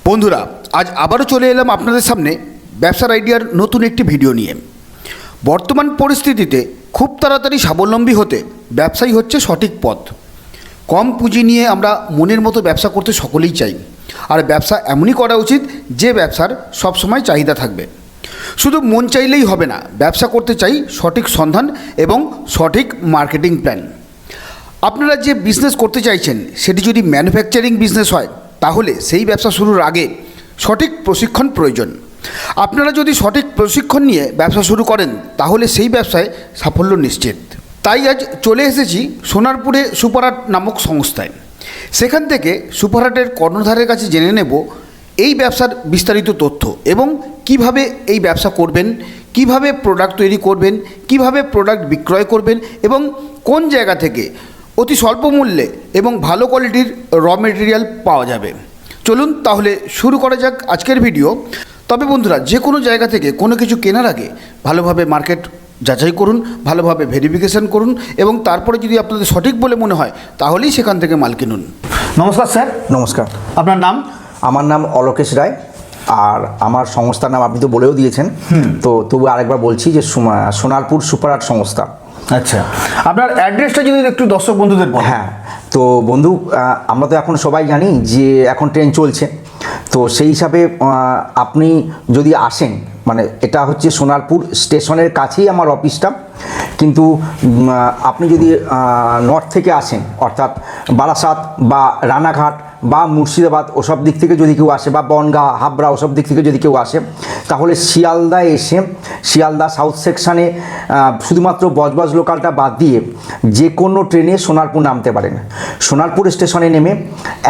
বন্ধুরা, আজ আবারও চলে এলাম আপনাদের সামনে ব্যবসার আইডিয়ার নতুন একটি ভিডিও নিয়ে। বর্তমান পরিস্থিতিতে খুব তাড়াতাড়ি স্বাবলম্বী হতে ব্যবসাই হচ্ছে সঠিক পথ। কম পুঁজি নিয়ে আমরা মনের মতো ব্যবসা করতে সকলেই চাই, আর ব্যবসা এমনই করা উচিত যে ব্যবসার সবসময় চাহিদা থাকবে। শুধু মন চাইলেই হবে না, ব্যবসা করতে চাই সঠিক সন্ধান এবং সঠিক মার্কেটিং প্ল্যান। আপনারা যে বিজনেস করতে চাইছেন সেটি যদি ম্যানুফ্যাকচারিং বিজনেস হয় তাহলে সেই ব্যবসা শুরুর আগে সঠিক প্রশিক্ষণ প্রয়োজন। আপনারা যদি সঠিক প্রশিক্ষণ নিয়ে ব্যবসা শুরু করেন তাহলে সেই ব্যবসায় সাফল্য নিশ্চিত। তাই আজ চলে এসেছি সোনারপুরে সুপারহাট নামক সংস্থায়। সেখান থেকে সুপারহাটের কর্ণধারের কাছে জেনে নেব এই ব্যবসার বিস্তারিত তথ্য এবং কিভাবে এই ব্যবসা করবেন, কিভাবে প্রোডাক্ট তৈরি করবেন, কিভাবে প্রোডাক্ট বিক্রয় করবেন এবং কোন জায়গা থেকে অতি স্বল্প মূল্যে এবং ভালো কোয়ালিটির র মেটেরিয়াল পাওয়া যাবে। চলুন তাহলে শুরু করা যাক আজকের ভিডিও। তবে বন্ধুরা, যে কোনো জায়গা থেকে কোনো কিছু কেনার আগে ভালোভাবে মার্কেট যাচাই করুন, ভালোভাবে ভেরিফিকেশান করুন এবং তারপরে যদি আপনাদের সঠিক বলে মনে হয় তাহলেই সেখান থেকে মাল কিনুন। নমস্কার স্যার। নমস্কার। আপনার নাম? আমার নাম অলোকেশ রায়, আর আমার সংস্থার নাম আপনি তো বলেও দিয়েছেন, তো তবু আরেকবার বলছি যে সোনারপুর সুপারহাট সংস্থা। আচ্ছা, আপনার অ্যাড্রেসটা যদি একটু দর্শক বন্ধুদের বলেন। হ্যাঁ, তো বন্ধু, আমরা তো এখন সবাই জানি যে এখন ট্রেন চলছে, তো সেই হিসাবে আপনি যদি আসেন, মানে এটা হচ্ছে সোনারপুর স্টেশনের কাছেই আমার অফিসটা, কিন্তু আপনি যদি নর্থ থেকে আসেন অর্থাৎ বারাসাত বা রানাঘাট বা মুর্শিদাবাদ ওসব দিক থেকে যদি কেউ আসে বা বনগাঁ হাবড়া ওসব দিক থেকে যদি কেউ আসে তাহলে শিয়ালদায় এসে শিয়ালদা সাউথ সেকশানে শুধুমাত্র বজবজ লোকালটা বাদ দিয়ে যে কোনো ট্রেনে সোনারপুর নামতে পারেন। সোনারপুর স্টেশনে নেমে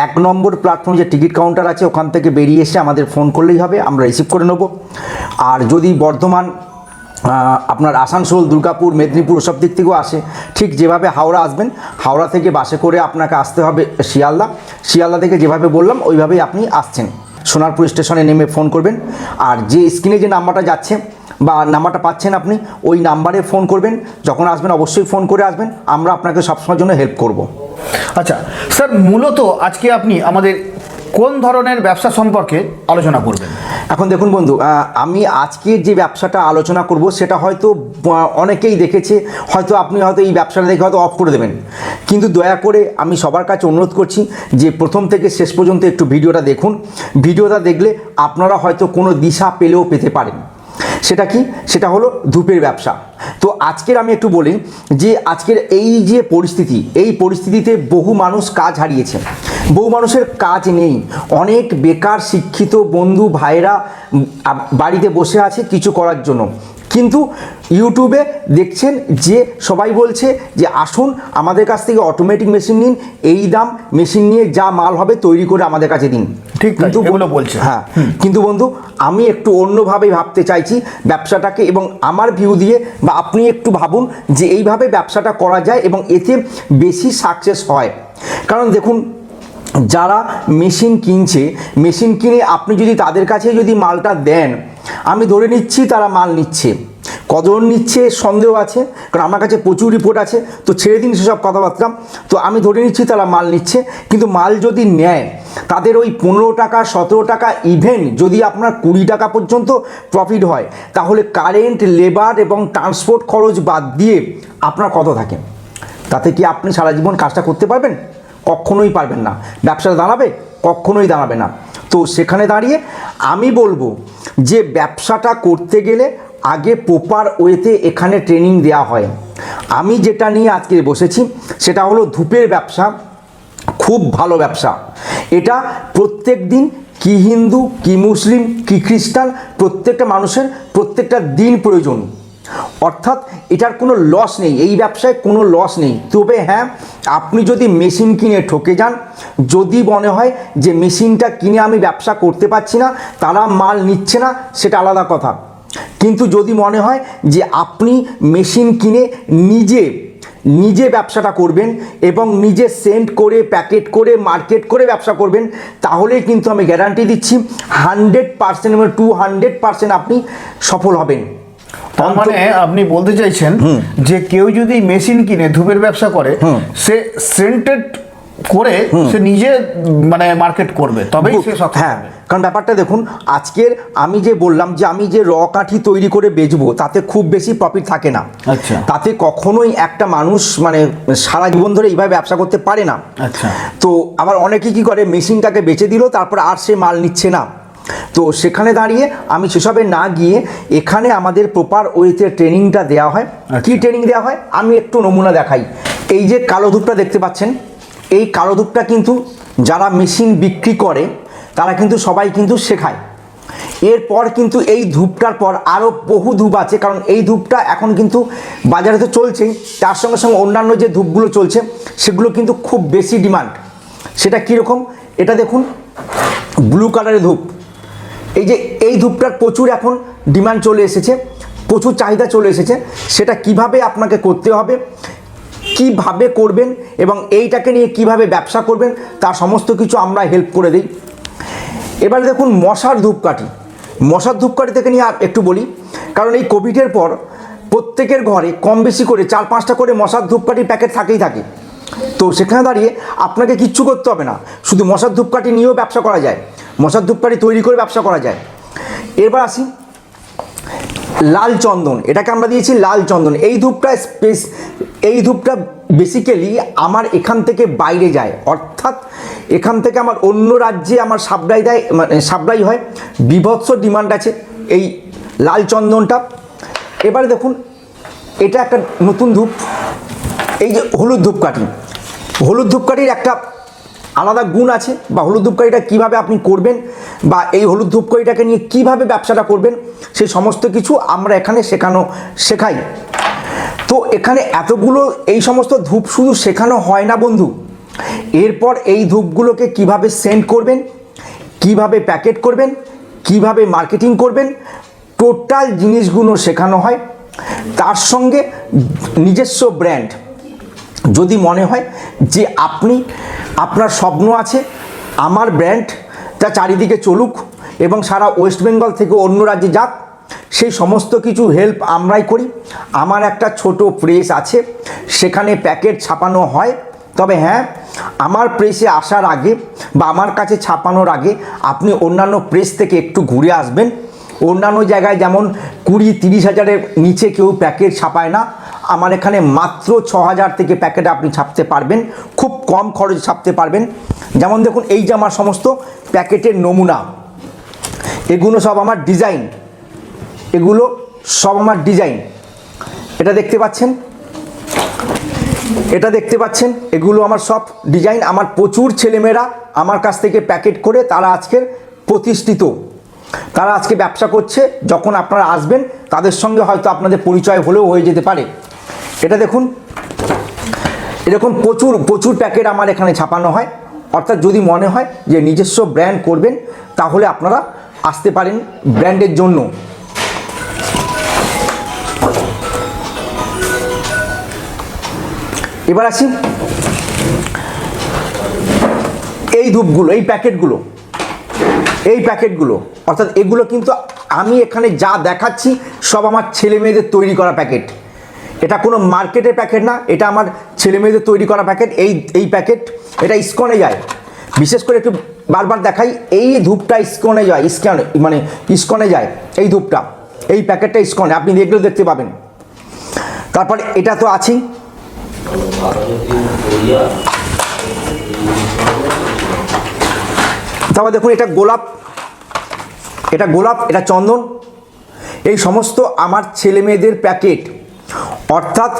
1 নম্বর প্ল্যাটফর্মে যে টিকিট কাউন্টার আছে ওখান থেকে বেরিয়ে এসে আমাদের ফোন করলেই হবে, আমরা রিসিভ করে নেব। আর যদি বর্ধমান, আপনার আসানসোল, দুর্গাপুর, মেদিনীপুর ওসব দিক থেকেও আসে, ঠিক যেভাবে হাওড়া আসবেন, হাওড়া থেকে বাসে করে আপনাকে আসতে হবে শিয়ালদা থেকে যেভাবে বললাম ওইভাবেই আপনি আসছেন। সোনারপুর স্টেশনে নেমে ফোন করবেন, আর যে স্ক্রিনে যে নাম্বারটা যাচ্ছে বা নাম্বারটা পাচ্ছেন আপনি ওই নাম্বারে ফোন করবেন। যখন আসবেন অবশ্যই ফোন করে আসবেন, আমরা আপনাকে সবসময়ের জন্য হেল্প করব। আচ্ছা স্যার, মূলত আজকে আপনি আমাদের কোন ধরনের ব্যবসা সম্পর্কে আলোচনা করবেন? এখন দেখুন বন্ধু, আমি আজকে যে ব্যবসাটা আলোচনা করব সেটা হয়তো অনেকেই দেখেছে, হয়তো আপনি হয়তো এই ব্যবসাটা দেখে হয়তো অফ করে দেবেন, কিন্তু দয়া করে আমি সবার কাছে অনুরোধ করছি যে প্রথম থেকে শেষ পর্যন্ত একটু ভিডিওটা দেখুন। ভিডিওটা দেখলে আপনারা হয়তো কোনো দিশা পেলেও পেতে পারেন। সেটা কি? সেটা হলো ধূপের ব্যবসা। তো আজকের আমি একটু বলি যে আজকের এই যে পরিস্থিতি, এই পরিস্থিতিতে বহু মানুষ কাজ হারিয়েছে, বহু মানুষের কাজ নেই, অনেক বেকার শিক্ষিত বন্ধু ভাইরা বাড়িতে বসে আছে কিছু করার জন্য, কিন্তু ইউটিউবে দেখছেন যে সবাই বলছে যে আসুন আমাদের কাছ থেকে অটোমেটিক মেশিন নিন, এই দাম, মেশিন নিয়ে যা মাল হবে তৈরি করে আমাদের কাছে দিন। ঠিক, কিন্তু এগুলো বলছে। হ্যাঁ, কিন্তু বন্ধু আমি একটু অন্যভাবে ভাবতে চাইছি ব্যবসাটাকে, এবং আমার ভিউ দিয়ে, বা আপনি একটু ভাবুন যে এইভাবে ব্যবসাটা করা যায় এবং এতে বেশি সাকসেস হয়। কারণ দেখুন, যারা মেশিন কিনছে, মেশিন কিনে আপনি যদি তাদের কাছে যদি মালটা দেন, আমি ধরে নিচ্ছি তারা মাল নিচ্ছে। কতজন নিচ্ছে সন্দেহ আছে, কারণ আমার কাছে প্রচুর রিপোর্ট আছে, তো ছেড়ে দিন সেসব কথাবার্তা। তো আমি ধরে নিচ্ছি তারা মাল নিচ্ছে, কিন্তু মাল যদি নেয় তাদের ওই 15 টাকা 17 টাকা, ইভেন যদি আপনার 20 টাকা পর্যন্ত প্রফিট হয়, তাহলে কারেন্ট, লেবার এবং ট্রান্সপোর্ট খরচ বাদ দিয়ে আপনার কত থাকে? তাতে কি আপনি সারা জীবন কাজটা করতে পারবেন? কখনোই পারবেন না। ব্যবসাটা দাঁড়াবে? কখনোই দাঁড়াবে না। তো সেখানে দাঁড়িয়ে আমি বলবো যে ব্যবসাটা করতে গেলে আগে প্রপার ওয়েতে এখানে ট্রেনিং দেওয়া হয়। আমি যেটা নিয়ে আজকে বসেছি সেটা হলো ধূপের ব্যবসা। খুব ভালো ব্যবসা এটা। প্রত্যেক দিন কি হিন্দু, কি মুসলিম, কি খ্রিস্টান, প্রত্যেকটা মানুষের প্রত্যেকটা দিন প্রয়োজন, অর্থাৎ এটার কোনো লস নেই, এই ব্যবসায় কোনো লস নেই। তবে হ্যাঁ, আপনি যদি মেশিন কিনে ঠকে যান, যদি মনে হয় যে মেশিনটা কিনে আমি ব্যবসা করতে পারছি না, তারা মাল নিচ্ছে না, সেটা আলাদা কথা। কিন্তু যদি মনে হয় যে আপনি মেশিন কিনে নিজে ব্যবসাটা করবেন এবং নিজে সেন্ড করে, প্যাকেট করে, মার্কেট করে ব্যবসা করবেন, তাহলেই কিন্তু আমি গ্যারান্টি দিচ্ছি 100% এবং 200% আপনি সফল হবেন। তার মানে আপনি বলতে চাইছেন যে কেউ যদি মেশিন কিনে ধূপের ব্যবসা করে, সে সেন্টেড করে সে নিজে মানে মার্কেট করবে, তবেই সে সক্ষম হ্যাঁ, হবে। কারণ ব্যাপারটা দেখুন, আজকের আমি যে বললাম যে আমি যে র কাঠি তৈরি করে বেচবো তাতে খুব বেশি প্রফিট থাকে না। আচ্ছা। তাতে কখনোই একটা মানুষ মানে সারা জীবন ধরে এইভাবে ব্যবসা করতে পারে না। আচ্ছা। তো আবার অনেকে কি করে, মেশিনটাকে বেচে দিল, তারপর আর সে মাল নিচ্ছে না। তো সেখানে দাঁড়িয়ে আমি সেসবে না গিয়ে এখানে আমাদের প্রপার ওয়েতে ট্রেনিংটা দেওয়া হয়। কি ট্রেনিং দেওয়া হয় আমি একটু নমুনা দেখাই। এই যে কালো ধূপটা দেখতে পাচ্ছেন, এই কালো ধূপটা কিন্তু যারা মেশিন বিক্রি করে তারা কিন্তু সবাই কিন্তু শেখায়। এরপর কিন্তু এই ধূপটার পর আরও বহু ধূপ আছে, কারণ এই ধূপটা এখন কিন্তু বাজারে তো চলছেই, তার সঙ্গে সঙ্গে অন্যান্য যে ধূপগুলো চলছে সেগুলো কিন্তু খুব বেশি ডিমান্ড। সেটা কীরকম, এটা দেখুন, ব্লু কালারের ধূপ। এই যে এই ধূপটার প্রচুর এখন ডিমান্ড চলে এসেছে, প্রচুর চাহিদা চলে এসেছে। সেটা কিভাবে আপনাকে করতে হবে, কিভাবে করবেন এবং এইটাকে নিয়ে কিভাবে ব্যবসা করবেন তার সমস্ত কিছু আমরা হেল্প করে দিই। এবারে দেখুন মশার ধূপকাঠি। মশার ধূপকাঠি থেকে নিয়ে একটু বলি, কারণ এই কোভিডের পর প্রত্যেকের ঘরে কম বেশি করে 4-5টা করে মশার ধূপকাঠির প্যাকেট থাকেই থাকে। তো সেখানে দাঁড়িয়ে আপনাকে কিচ্ছু করতে হবে না, শুধু মশার ধূপকাঠি নিয়েও ব্যবসা করা যায়, মশার ধূপকাঠি তৈরি করে ব্যবসা করা যায়। এবার আসি লাল চন্দন, এটাকে আমরা দিয়েছি লাল চন্দন। এই ধূপটা বেসিক্যালি আমার এখান থেকে বাইরে যায়, অর্থাৎ এখান থেকে আমার অন্য রাজ্যে আমার সাপ্লাই দেয়, মানে সাপ্লাই হয়। বিভৎস ডিমান্ড আছে এই লাল চন্দনটা। এবারে দেখুন এটা একটা নতুন ধূপ, এই যে হলুদ ধূপকাঠি। হলুদ ধূপকাঠির একটা আলাদা গুণ আছে, বা হলুদ ধূপকাঠিটা কীভাবে আপনি করবেন বা এই হলুদ ধূপকাঠিটাকে নিয়ে কিভাবে ব্যবসাটা করবেন সেই সমস্ত কিছু আমরা এখানে শেখাই। তো এখানে এতগুলো এই সমস্ত ধূপ শুধু শেখানো হয় না বন্ধু, এরপর এই ধূপগুলোকে কিভাবে সেন্ড করবেন, কিভাবে প্যাকেট করবেন, কিভাবে মার্কেটিং করবেন, টোটাল জিনিসগুলো শেখানো হয়। তার সঙ্গে নিজস্ব ব্র্যান্ড, যদি মনে হয় যে আপনার স্বপ্ন আছে আমার ব্র্যান্ডটা চারিদিকে চলুক এবং সারা ওয়েস্ট বেঙ্গল থেকে অন্য রাজ্যে যাক, সেই সমস্ত কিছু হেল্প আমরাই করি। আমার একটা ছোট প্রেস আছে, সেখানে প্যাকেট ছাপানো হয়। তবে হ্যাঁ, আমার প্রেসে আসার আগে বা আমার কাছে ছাপানোর আগে আপনি অন্যান্য প্রেস থেকে একটু ঘুরে আসবেন। অন্যান্য জায়গায় যেমন 20-30 হাজারের নিচে কেউ প্যাকেট ছাপায় না, আমার এখানে মাত্র 6,000 থেকে প্যাকেট আপনি ছাপতে পারবেন, খুব কম খরচে ছাপতে পারবেন। যেমন দেখুন এই যে আমার সমস্ত প্যাকেটের নমুনা, এগুলো সব আমার ডিজাইন, এটা দেখতে পাচ্ছেন, এগুলো আমার সব ডিজাইন। আমার প্রচুর ছেলেমেয়েরা আমার কাছ থেকে প্যাকেট করে তারা আজকের প্রতিষ্ঠিত, তারা আজকে ব্যবসা করছে। যখন আপনারা আসবেন তাদের সঙ্গে হয়তো আপনাদের পরিচয় হলেও হয়ে যেতে পারে। এটা দেখুন, এরকম প্রচুর প্যাকেট আমার এখানে ছাপানো হয়। অর্থাৎ যদি মনে হয় যে নিজস্ব ব্র্যান্ড করবেন তাহলে আপনারা আসতে পারেন ব্র্যান্ডের জন্য। এবার আসি এই ধূপগুলো, এই প্যাকেটগুলো, অর্থাৎ এগুলো কিন্তু আমি এখানে যা দেখাচ্ছি সব আমার ছেলে মেয়েদের তৈরি করা প্যাকেট। এটা কোনো মার্কেটের প্যাকেট না, এটা আমার ছেলে মেয়েদের তৈরি করা প্যাকেট। এই প্যাকেট এটা ইস্কনে যায়, বিশেষ করে একটু বারবার দেখাই, এই ধূপটা ইস্কনে যায়, এই ধূপটা, এই প্যাকেটটা ইস্কনে, আপনি দেখলেও দেখতে পাবেন। তারপরে এটা তো আছেই, তারপর দেখুন এটা গোলাপ, এটা চন্দন। এই সমস্ত আমার ছেলে মেয়েদের প্যাকেট। অর্থাৎ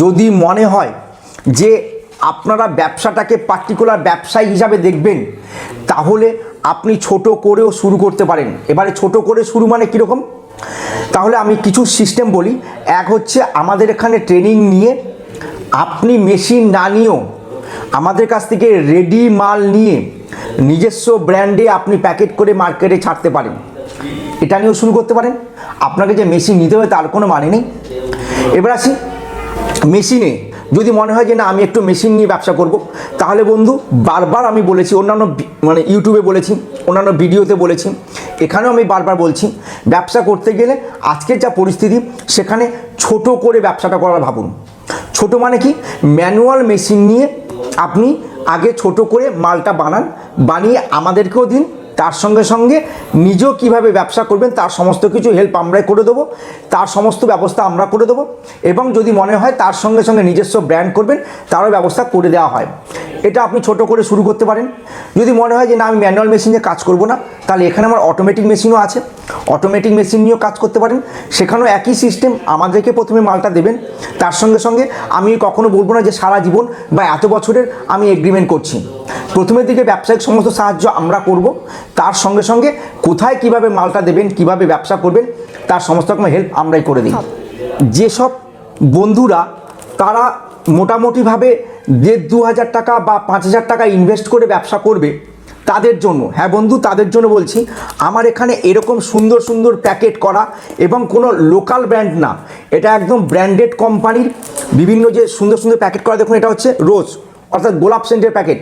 যদি মনে হয় যে আপনারা ব্যবসাটাকে পার্টিকুলার ব্যবসায়ী হিসাবে দেখবেন তাহলে আপনি ছোট করেও শুরু করতে পারেন। এবারে ছোট করে শুরু মানে কীরকম, তাহলে আমি কিছু সিস্টেম বলি। এক হচ্ছে আমাদের এখানে ট্রেনিং নিয়ে আপনি মেশিন না নিয়েও আমাদের কাছ থেকে রেডি মাল নিয়ে নিজস্ব ব্র্যান্ডে আপনি প্যাকেট করে মার্কেটে ছাড়তে পারেন, এটা নিয়েও শুরু করতে পারেন। আপনাকে যে মেশিন নিতে হবে তার কোনো মানে নেই। এবার আসি মেশিনে, যদি মনে হয় যে না আমি একটু মেশিন নিয়ে ব্যবসা করব, তাহলে বন্ধু বারবার আমি বলেছি, অন্যান্য ইউটিউবে বলেছি, অন্যান্য ভিডিওতে বলেছি, এখানেও আমি বারবার বলছি, ব্যবসা করতে গেলে আজকের যা পরিস্থিতি সেখানে ছোট করে ব্যবসাটা করার ভাবুন। ছোট মানে কি, ম্যানুয়াল মেশিন নিয়ে আপনি আগে ছোট করে মালটা বানান, বানিয়ে আমাদেরকেও দিন, তার সঙ্গে সঙ্গে নিজেও কীভাবে ব্যবসা করবেন তার সমস্ত কিছু হেল্প আমরাই করে দেবো, তার সমস্ত ব্যবস্থা আমরা করে দেবো। এবং যদি মনে হয় তার সঙ্গে সঙ্গে নিজস্ব ব্র্যান্ড করবেন তারও ব্যবস্থা করে দেওয়া হয়। এটা আপনি ছোট করে শুরু করতে পারেন। যদি মনে হয় যে না আমি ম্যানুয়াল মেশিনে কাজ করব না, তাহলে এখানে আমার অটোমেটিক মেশিনও আছে, অটোমেটিক মেশিন নিয়েও কাজ করতে পারেন। সেখানেও একই সিস্টেম, আমাদেরকে প্রথমে মালটা দেবেন, তার সঙ্গে সঙ্গে আমি কখনো বলবো না যে সারা জীবন বা এত বছরের আমি এগ্রিমেন্ট করছি। প্রথমের দিকে ব্যবসায়িক সমস্ত সাহায্য আমরা করব, তার সঙ্গে সঙ্গে কোথায় কিভাবে মালটা দেবেন, কিভাবে ব্যবসা করবেন তার সমস্ত রকম হেল্প আমরাই করে দিই। যেসব বন্ধুরা তারা মোটামুটিভাবে 1,500-2,000 টাকা বা 5,000 টাকা ইনভেস্ট করে ব্যবসা করবে, তাদের জন্য, হ্যাঁ বন্ধু তাদের জন্য বলছি, আমার এখানে এরকম সুন্দর সুন্দর প্যাকেট করা এবং কোনো লোকাল ব্র্যান্ড না, এটা একদম ব্র্যান্ডেড কোম্পানির বিভিন্ন যে সুন্দর সুন্দর প্যাকেট করা। দেখুন এটা হচ্ছে রোজ অর্থাৎ গোলাপ সেন্টের প্যাকেট,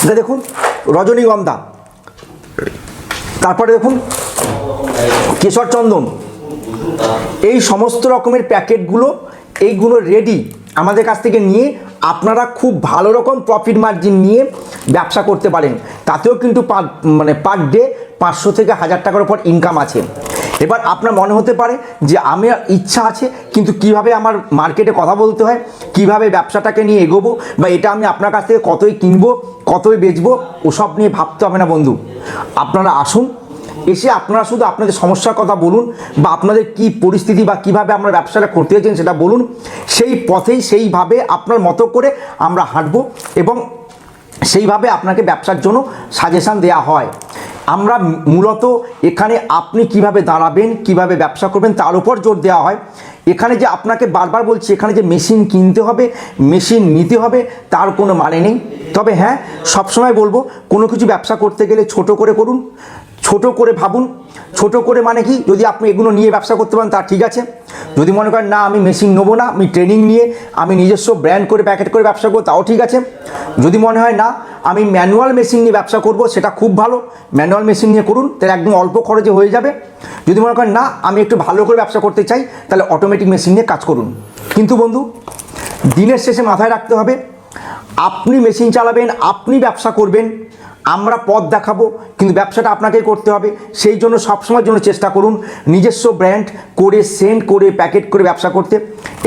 এটা দেখুন রজনীগন্ধা, তারপরে দেখুন কেশর চন্দন, এই সমস্ত রকমের প্যাকেটগুলো এইগুলো রেডি আমাদের কাছ থেকে নিয়ে আপনারা খুব ভালো রকম প্রফিট মার্জিন নিয়ে ব্যবসা করতে পারেন। তাতেও কিন্তু পার ডে 500 থেকে 1000 টাকার উপর ইনকাম আছে। এবার আপনার মনে হতে পারে যে আমার ইচ্ছা আছে কিন্তু কিভাবে আমার মার্কেটে কথা বলতে হয়, কিভাবে ব্যবসাটাকে নিয়ে এগোবো, বা এটা আমি আপনার কাছ থেকে কতই কিনবো কতই বেচবো ওসব নিয়ে ভাবতে হবে না বন্ধু। আপনারা আসুন, এসে আপনারা শুধু আপনাদের সমস্যার কথা বলুন বা আপনাদের কি পরিস্থিতি বা কিভাবে আপনারা ব্যবসাটা করতে চাইছেন সেটা বলুন, সেই পথেই সেইভাবে আপনার মতো করে আমরা হাঁটবো এবং সেইভাবে আপনাকে ব্যবসার জন্য সাজেশান দেওয়া হয়। আমরা মূলত এখানে আপনি কিভাবে দাঁড়াবেন, কিভাবে ব্যবসা করবেন তার উপর জোর দেওয়া হয়। এখানে যে আপনাকে বারবার বলছি এখানে যে মেশিন কিনতে হবে, মেশিন নিতে হবে তার কোনো মানে নেই। তবে হ্যাঁ, সবসময় বলবো কোনো কিছু ব্যবসা করতে গেলে ছোট করে করুন, ছোট করে ভাবুন। ছোট করে মানে কি, যদি আপনি এগুলো নিয়ে ব্যবসা করতে পারেন তা ঠিক আছে। যদি মনে করেন না আমি মেশিন নেবো না, আমি ট্রেনিং নিয়ে আমি নিজস্ব ব্র্যান্ড করে প্যাকেট করে ব্যবসা করবো তাও ঠিক আছে। যদি মনে হয় না আমি ম্যানুয়াল মেশিন নিয়ে ব্যবসা করব সেটা খুব ভালো, ম্যানুয়াল মেশিন নিয়ে করুন, তাহলে একদম অল্প খরচে হয়ে যাবে। যদি মনে করেন না আমি একটু ভালো করে ব্যবসা করতে চাই তাহলে অটোমেটিক মেশিন নিয়ে কাজ করুন। কিন্তু বন্ধু দিনের শেষে মাথায় রাখতে হবে আপনি মেশিন চালাবেন, আপনি ব্যবসা করবেন, আমরা পথ দেখাবো, কিন্তু ব্যবসাটা আপনাকেই করতে হবে। সেই জন্য সবসময়ের জন্য চেষ্টা করুন নিজস্ব ব্র্যান্ড করে সেন্ট করে প্যাকেট করে ব্যবসা করতে।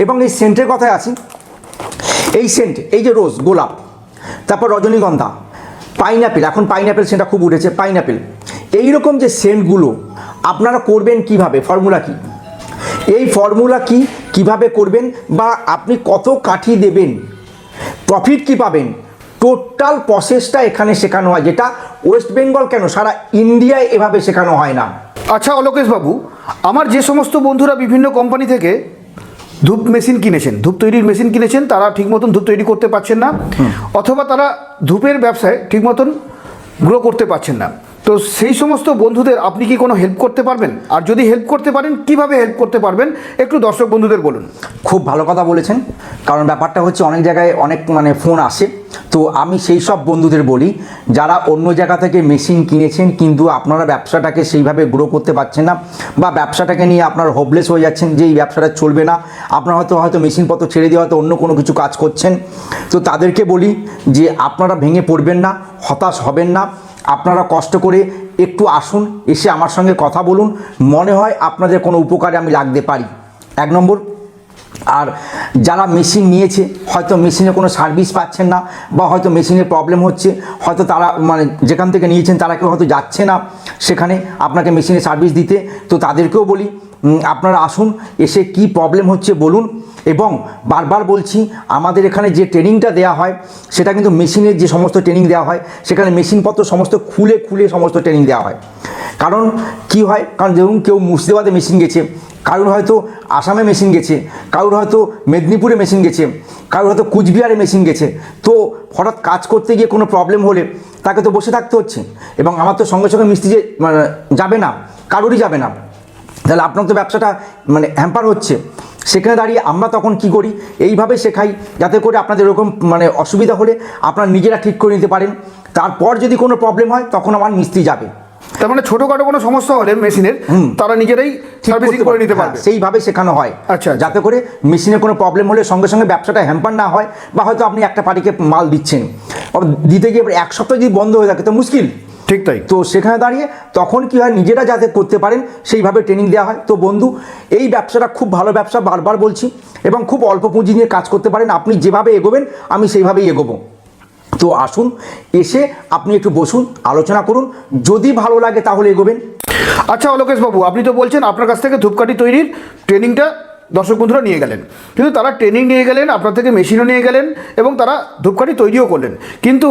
এবং এই সেন্টের কথায় আছি, এই সেন্ট এই যে রোজ গোলাপ, তারপর রজনীগন্ধা, পাইনঅ্যাপেল, এখন পাইনঅ্যাপেল সেন্টটা খুব উঠেছে, পাইনঅ্যাপেল, এইরকম যে সেন্টগুলো আপনারা করবেন কিভাবে, ফর্মুলা কি, এই ফর্মুলা কি কিভাবে করবেন বা আপনি কত কাঠি দেবেন, প্রফিট কি পাবেন, টোটাল প্রসেসটা এখানে শেখানো হয়, যেটা ওয়েস্ট বেঙ্গল কেন সারা ইন্ডিয়ায় এভাবে শেখানো হয় না। আচ্ছা অলোকেশ বাবু, আমার যে সমস্ত বন্ধুরা বিভিন্ন কোম্পানি থেকে ধূপ মেশিন কিনেছেন, ধূপ তৈরির মেশিন কিনেছেন, তারা ঠিক মতন ধূপ তৈরি করতে পারছেন না, অথবা তারা ধূপের ব্যবসায় ঠিক মতন গ্রো করতে পারছেন না, তো সেই সমস্ত বন্ধুদের আপনি কি কোনো হেল্প করতে পারবেন? আর যদি হেল্প করতে পারেন কিভাবে হেল্প করতে পারবেন একটু দর্শক বন্ধুদের বলুন। খুব ভালো কথা বলেছেন, কারণ ব্যাপারটা হচ্ছে অনেক জায়গায় অনেক ফোন আসে, তো আমি সেই সব বন্ধুদের বলি যারা অন্য জায়গা থেকে মেশিন কিনেছেন কিন্তু আপনারা ব্যবসাটাকে সেইভাবে গ্রো করতে পারছেন না বা ব্যবসাটাকে নিয়ে আপনারা হোপলেস হয়ে যাচ্ছেন যে এই ব্যবসাটা চলবে না, আপনারা হয়তো মেশিনপত্র ছেড়ে দিয়ে হয়তো অন্য কোনো কিছু কাজ করছেন, তো তাদেরকে বলি যে আপনারা ভেঙে পড়বেন না, হতাশ হবেন না, আপনারা কষ্ট করে একটু আসুন, এসে আমার সঙ্গে কথা বলুন, মনে হয় আপনাদের কোনো উপকারে আমি লাগতে পারি, 1 নম্বর। আর যারা মেশিন নিয়েছে হয়তো মেশিনে কোনো সার্ভিস পাচ্ছেন না বা হয়তো মেশিনের প্রবলেম হচ্ছে, হয়তো তারা যেখান থেকে নিয়েছেন তারা কেউ হয়তো যাচ্ছে না সেখানে আপনাকে মেশিনে সার্ভিস দিতে, তো তাদেরকেও বলি আপনারা আসুন, এসে কি প্রবলেম হচ্ছে বলুন। এবং বারবার বলছি আমাদের এখানে যে ট্রেনিংটা দেওয়া হয় সেটা কিন্তু মেশিনের যে সমস্ত ট্রেনিং দেওয়া হয় সেখানে মেশিনপত্র সমস্ত খুলে খুলে সমস্ত ট্রেনিং দেওয়া হয়। কারণ কি হয়, কারণ ধরুন কেউ মুর্শিদাবাদে মেশিন গেছে, কারোর হয়তো আসামে মেশিন গেছে, কারোর হয়তো মেদিনীপুরে মেশিন গেছে, কারোর হয়তো কুচবিহারে মেশিন গেছে, তো হঠাৎ কাজ করতে গিয়ে কোনো প্রবলেম হলে তাকে তো বসে থাকতে হচ্ছে, এবং আমার তো সঙ্গে সঙ্গে মিস্ত্রি যে যাবে না, কারোরই যাবে না, তাহলে আপনার তো ব্যবসাটা হ্যাম্পার হচ্ছে। সেখানে দাঁড়িয়ে আমরা তখন কি করি, এইভাবে শেখাই যাতে করে আপনাদের এরকম অসুবিধা হলে আপনারা নিজেরা ঠিক করে নিতে পারেন, তারপর যদি কোনো প্রবলেম হয় তখন আমার মিস্ত্রি যাবে। তার মানে ছোটোখাটো কোনো সমস্যা হলে মেশিনের তারা নিজেরাই সার্ভিসিং করে নিতে পারবে, সেইভাবে শেখানো হয়। আচ্ছা, যাতে করে মেশিনে কোনো প্রবলেম হলে সঙ্গে সঙ্গে ব্যবসাটা হ্যাম্পার না হয়, বা হয়তো আপনি একটা পার্টিকে মাল দিচ্ছেন, দিতে গিয়ে এক সপ্তাহ যদি বন্ধ হয়ে থাকে তো মুশকিল। ঠিক তাই। তো সেখানে দাঁড়িয়ে তখন কি হয়, নিজেরা যাতে করতে পারেন সেইভাবে ট্রেনিং দেওয়া হয়। তো বন্ধু, এই ব্যবসাটা খুব ভালো ব্যবসা, বারবার বলছি, এবং খুব অল্প পুঁজি নিয়ে কাজ করতে পারেন। আপনি যেভাবে এগোবেন আমি সেইভাবেই এগোবো। তো আসুন, এসে আপনি একটু বসুন, আলোচনা করুন, যদি ভালো লাগে তাহলে এগোবেন। আচ্ছা অলোকেশ বাবু, আপনি তো বলছেন আপনার কাছ থেকে ধূপকাঠি তৈরির ট্রেনিংটা দর্শক বন্ধুরা নিয়ে গেলেন, কিন্তু তারা ট্রেনিং নিয়ে গেলেন, আপনার থেকে মেশিনও নিয়ে গেলেন এবং তারা ধূপকাঠি তৈরিও করলেন, কিন্তু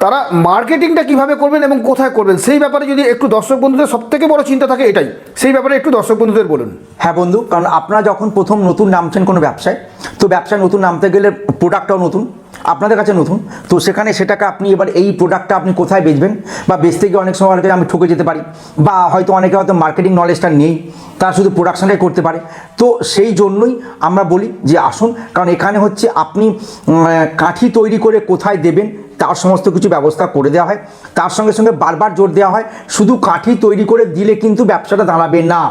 তারা মার্কেটিংটা কিভাবে করবেন এবং কোথায় করবেন সেই ব্যাপারে যদি একটু দর্শক বন্ধুদের সবথেকে বড় চিন্তা থাকে এটাই, সেই ব্যাপারে একটু দর্শক বন্ধুদের বলুন। হ্যাঁ বন্ধু, কারণ আপনারা যখন প্রথম নতুন নামছেন কোনো ব্যবসায়, তো ব্যবসায় নতুন নামতে গেলে প্রোডাক্টটাও নতুন, আপনাদের কাছে নতুন, তো সেখানে সেটাকে আপনি এবার এই প্রোডাক্টটা আপনি কোথায় বেচবেন, বা বেচতে গিয়ে অনেক সময় আমি ঠকে যেতে পারি, বা হয়তো অনেকে হয়তো মার্কেটিং নলেজটা নেই, তারা শুধু প্রোডাকশানটাই করতে পারে। তো সেই জন্যই আমরা বলি যে আসুন, কারণ এখানে হচ্ছে আপনি কাঠি তৈরি করে কোথায় দেবেন তার সমস্ত কিছু ব্যবস্থা করে দেওয়া হয়। তার সঙ্গে সঙ্গে বারবার জোর দেওয়া হয়, শুধু কাঠি তৈরি করে দিলে কিন্তু ব্যবসাটা দাঁড়াবে না।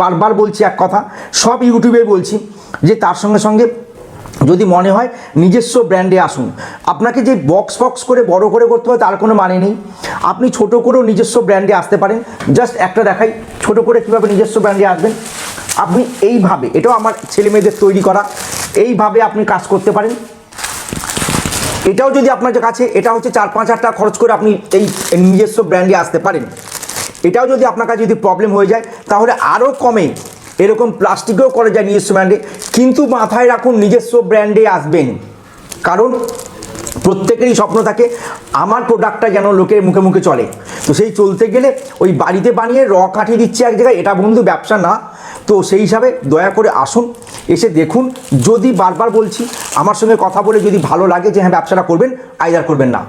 বারবার বলছি এক কথা, সব ইউটিউবে বলছি, যে তার সঙ্গে সঙ্গে যদি মনে হয় নিজস্ব ব্র্যান্ডে আসুন। আপনাকে যে বক্স করে বড় করে করতে হয় তার কোনো মানে নেই, আপনি ছোট করেও নিজস্ব ব্র্যান্ডে আসতে পারেন। জাস্ট একটা দেখাই ছোট করে কীভাবে নিজস্ব ব্র্যান্ডে আসবেন। আপনি এইভাবে, এটাও আমার ছেলে মেয়েদের তৈরি করা, এইভাবে আপনি কাজ করতে পারেন। এটাও যদি আপনার কাছে, এটা হচ্ছে 4-5 হাজার টাকা খরচ করে আপনি এই নিজস্ব ব্র্যান্ডে আসতে পারেন। এটাও যদি আপনার কাছে যদি প্রবলেম হয়ে যায় তাহলে আরও কমে এরকম প্লাস্টিকেও করা যায় নিজস্ব ব্র্যান্ডে, কিন্তু মাথায় রাখুন নিজস্ব ব্র্যান্ডে আসবেন। কারণ প্রত্যেকেরই স্বপ্ন থাকে আমার প্রোডাক্টটা যেন লোকের মুখে মুখে চলে। তো সেই চলতে গেলে ওই বাড়িতে বানিয়ে কাঠি দিচ্ছে এক জায়গায়, এটা বন্ধু ব্যবসা না। তো সেই হিসাবে দয়া করে আসুন, এসে দেখুন। যদি বারবার বলছি, আমার সঙ্গে কথা বলে যদি ভালো লাগে যে হ্যাঁ ব্যবসাটা করবেন, আইদার করবেন না।